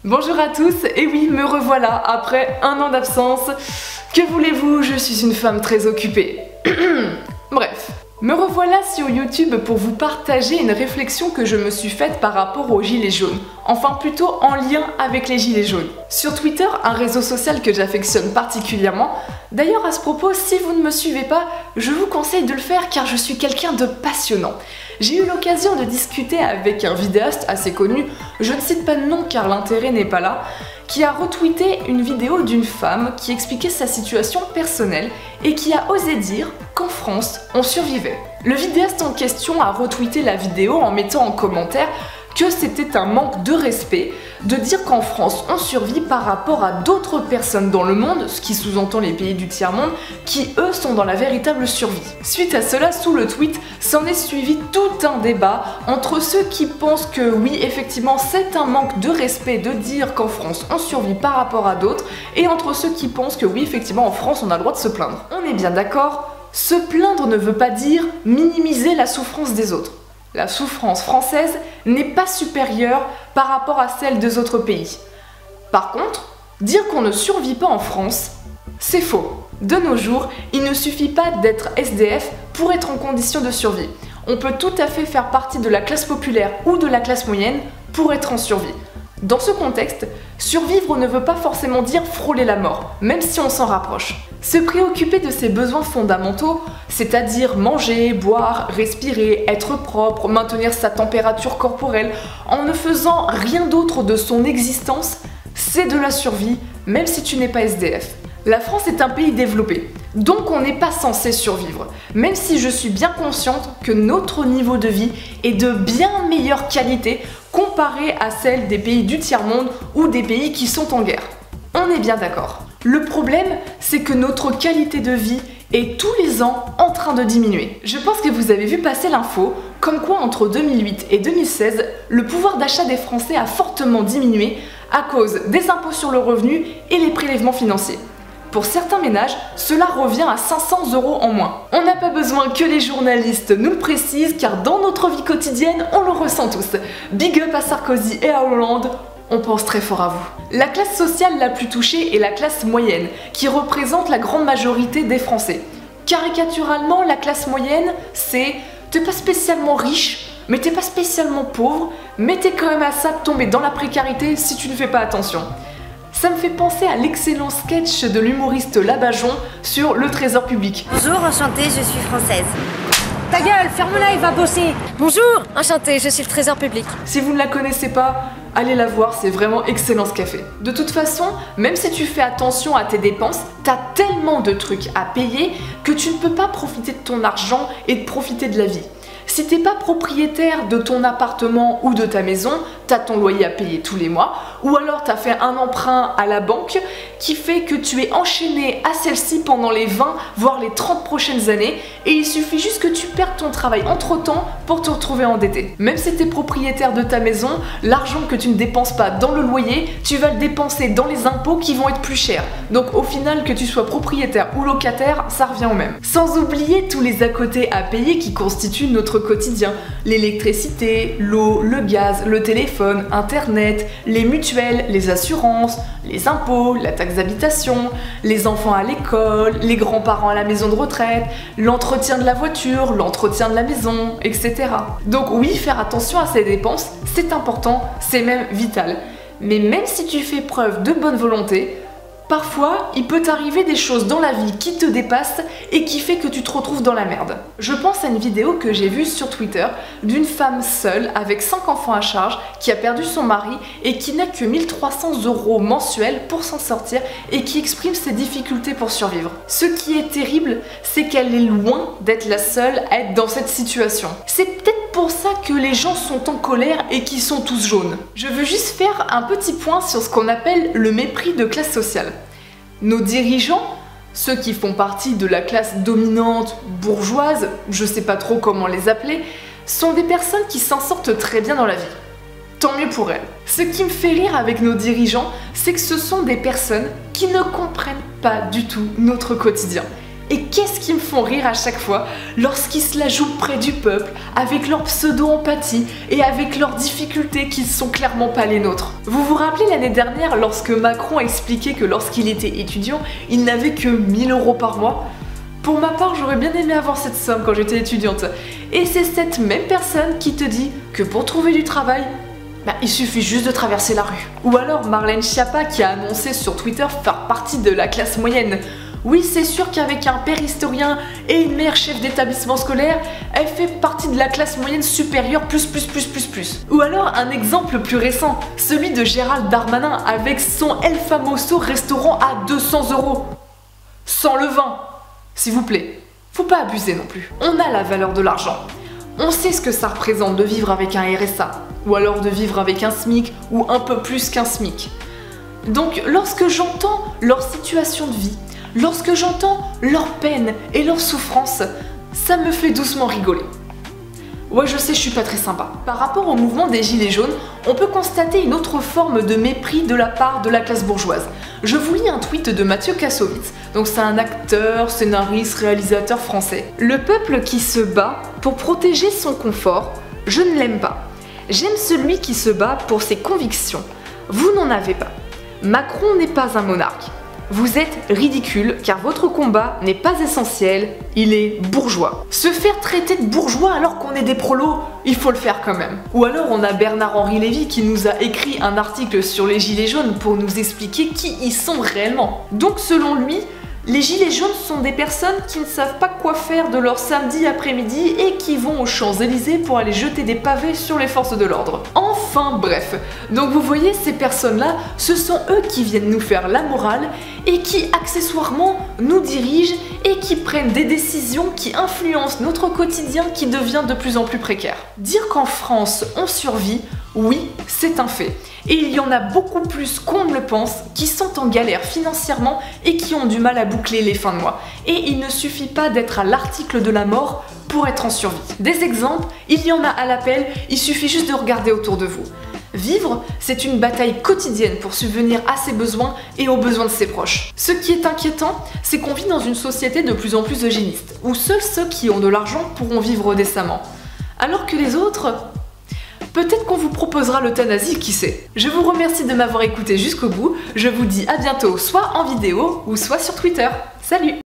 Bonjour à tous, et oui, me revoilà après un an d'absence. Que voulez-vous, je suis une femme très occupée. Bref, me revoilà sur YouTube pour vous partager une réflexion que je me suis faite par rapport aux gilets jaunes. Enfin plutôt en lien avec les gilets jaunes. Sur Twitter, un réseau social que j'affectionne particulièrement. D'ailleurs à ce propos, si vous ne me suivez pas, je vous conseille de le faire car je suis quelqu'un de passionnant. J'ai eu l'occasion de discuter avec un vidéaste assez connu, je ne cite pas de nom car l'intérêt n'est pas là, qui a retweeté une vidéo d'une femme qui expliquait sa situation personnelle et qui a osé dire qu'en France, on survivait. Le vidéaste en question a retweeté la vidéo en mettant en commentaire que c'était un manque de respect de dire qu'en France on survit par rapport à d'autres personnes dans le monde, ce qui sous-entend les pays du tiers-monde, qui eux sont dans la véritable survie. Suite à cela, sous le tweet, s'en est suivi tout un débat entre ceux qui pensent que oui, effectivement, c'est un manque de respect de dire qu'en France on survit par rapport à d'autres, et entre ceux qui pensent que oui, effectivement, en France on a le droit de se plaindre. On est bien d'accord, se plaindre ne veut pas dire minimiser la souffrance des autres. La souffrance française n'est pas supérieure par rapport à celle des autres pays. Par contre, dire qu'on ne survit pas en France, c'est faux. De nos jours, il ne suffit pas d'être SDF pour être en condition de survie. On peut tout à fait faire partie de la classe populaire ou de la classe moyenne pour être en survie. Dans ce contexte, survivre ne veut pas forcément dire frôler la mort, même si on s'en rapproche. Se préoccuper de ses besoins fondamentaux, c'est-à-dire manger, boire, respirer, être propre, maintenir sa température corporelle, en ne faisant rien d'autre de son existence, c'est de la survie, même si tu n'es pas SDF. La France est un pays développé, donc on n'est pas censé survivre, même si je suis bien consciente que notre niveau de vie est de bien meilleure qualité comparé à celle des pays du tiers-monde ou des pays qui sont en guerre. On est bien d'accord. Le problème, c'est que notre qualité de vie est tous les ans en train de diminuer. Je pense que vous avez vu passer l'info, comme quoi entre 2008 et 2016, le pouvoir d'achat des Français a fortement diminué à cause des impôts sur le revenu et les prélèvements financiers. Pour certains ménages, cela revient à 500 € en moins. On n'a pas besoin que les journalistes nous le précisent car dans notre vie quotidienne, on le ressent tous. Big up à Sarkozy et à Hollande, on pense très fort à vous. La classe sociale la plus touchée est la classe moyenne, qui représente la grande majorité des Français. Caricaturalement, la classe moyenne, c'est t'es pas spécialement riche, mais t'es pas spécialement pauvre, mais t'es quand même à ça de tomber dans la précarité si tu ne fais pas attention. Ça me fait penser à l'excellent sketch de l'humoriste Labajon sur le trésor public. Bonjour, enchantée, je suis française. Ta gueule, ferme-la, il va bosser. Bonjour, enchantée, je suis le trésor public. Si vous ne la connaissez pas, allez la voir, c'est vraiment excellent ce qu'elle fait. De toute façon, même si tu fais attention à tes dépenses, t'as tellement de trucs à payer que tu ne peux pas profiter de ton argent et de profiter de la vie. Si t'es pas propriétaire de ton appartement ou de ta maison, t'as ton loyer à payer tous les mois, ou alors t'as fait un emprunt à la banque qui fait que tu es enchaîné à celle-ci pendant les 20 voire les 30 prochaines années, et il suffit juste que tu perdes ton travail entre-temps pour te retrouver endetté. Même si t'es propriétaire de ta maison, l'argent que tu ne dépenses pas dans le loyer, tu vas le dépenser dans les impôts qui vont être plus chers. Donc au final, que tu sois propriétaire ou locataire, ça revient au même. Sans oublier tous les à côté à payer qui constituent notre quotidien. L'électricité, l'eau, le gaz, le téléphone, internet, les mutuelles, les assurances, les impôts, la taxe d'habitation, les enfants à l'école, les grands-parents à la maison de retraite, l'entretien de la voiture, l'entretien de la maison, etc. Donc oui, faire attention à ces dépenses, c'est important, c'est même vital. Mais même si tu fais preuve de bonne volonté, parfois, il peut t'arriver des choses dans la vie qui te dépassent et qui fait que tu te retrouves dans la merde. Je pense à une vidéo que j'ai vue sur Twitter d'une femme seule avec 5 enfants à charge qui a perdu son mari et qui n'a que 1300 € mensuels pour s'en sortir et qui exprime ses difficultés pour survivre. Ce qui est terrible, c'est qu'elle est loin d'être la seule à être dans cette situation. C'est peut-être pour ça que les gens sont en colère et qu'ils sont tous jaunes. Je veux juste faire un petit point sur ce qu'on appelle le mépris de classe sociale. Nos dirigeants, ceux qui font partie de la classe dominante, bourgeoise, je sais pas trop comment les appeler, sont des personnes qui s'en sortent très bien dans la vie. Tant mieux pour elles. Ce qui me fait rire avec nos dirigeants, c'est que ce sont des personnes qui ne comprennent pas du tout notre quotidien. Et qu'est-ce qui me font rire à chaque fois lorsqu'ils se la jouent près du peuple, avec leur pseudo-empathie et avec leurs difficultés qui ne sont clairement pas les nôtres. Vous vous rappelez l'année dernière lorsque Macron expliquait que lorsqu'il était étudiant, il n'avait que 1000 € par mois? Pour ma part, j'aurais bien aimé avoir cette somme quand j'étais étudiante. Et c'est cette même personne qui te dit que pour trouver du travail, il suffit juste de traverser la rue. Ou alors Marlène Schiappa qui a annoncé sur Twitter faire partie de la classe moyenne. Oui, c'est sûr qu'avec un père historien et une mère chef d'établissement scolaire, elle fait partie de la classe moyenne supérieure plus. Ou alors un exemple plus récent, celui de Gérald Darmanin avec son El Famoso restaurant à 200 €. Sans le vin, s'il vous plaît. Faut pas abuser non plus. On a la valeur de l'argent. On sait ce que ça représente de vivre avec un RSA, ou alors de vivre avec un SMIC, ou un peu plus qu'un SMIC. Donc lorsque j'entends leur situation de vie, lorsque j'entends leur peine et leur souffrance, ça me fait doucement rigoler. Ouais, je sais, je suis pas très sympa. Par rapport au mouvement des Gilets jaunes, on peut constater une autre forme de mépris de la part de la classe bourgeoise. Je vous lis un tweet de Mathieu Kassovitz, donc c'est un acteur, scénariste, réalisateur français. Le peuple qui se bat pour protéger son confort, je ne l'aime pas. J'aime celui qui se bat pour ses convictions. Vous n'en avez pas. Macron n'est pas un monarque. Vous êtes ridicule car votre combat n'est pas essentiel, il est bourgeois. Se faire traiter de bourgeois alors qu'on est des prolos, il faut le faire quand même. Ou alors on a Bernard-Henri Lévy qui nous a écrit un article sur les gilets jaunes pour nous expliquer qui ils sont réellement. Donc selon lui, les gilets jaunes sont des personnes qui ne savent pas quoi faire de leur samedi après-midi et qui vont aux Champs-Élysées pour aller jeter des pavés sur les forces de l'ordre. Enfin bref, donc vous voyez, ces personnes-là, ce sont eux qui viennent nous faire la morale et qui accessoirement nous dirigent et qui prennent des décisions qui influencent notre quotidien qui devient de plus en plus précaire. Dire qu'en France on survit, oui, c'est un fait. Et il y en a beaucoup plus qu'on ne le pense qui sont en galère financièrement et qui ont du mal à boucler les fins de mois. Et il ne suffit pas d'être à l'article de la mort pour être en survie. Des exemples, il y en a à l'appel, il suffit juste de regarder autour de vous. Vivre, c'est une bataille quotidienne pour subvenir à ses besoins et aux besoins de ses proches. Ce qui est inquiétant, c'est qu'on vit dans une société de plus en plus eugéniste, où seuls ceux qui ont de l'argent pourront vivre décemment. Alors que les autres... Peut-être qu'on vous proposera l'euthanasie, qui sait. Je vous remercie de m'avoir écouté jusqu'au bout, je vous dis à bientôt soit en vidéo ou soit sur Twitter. Salut!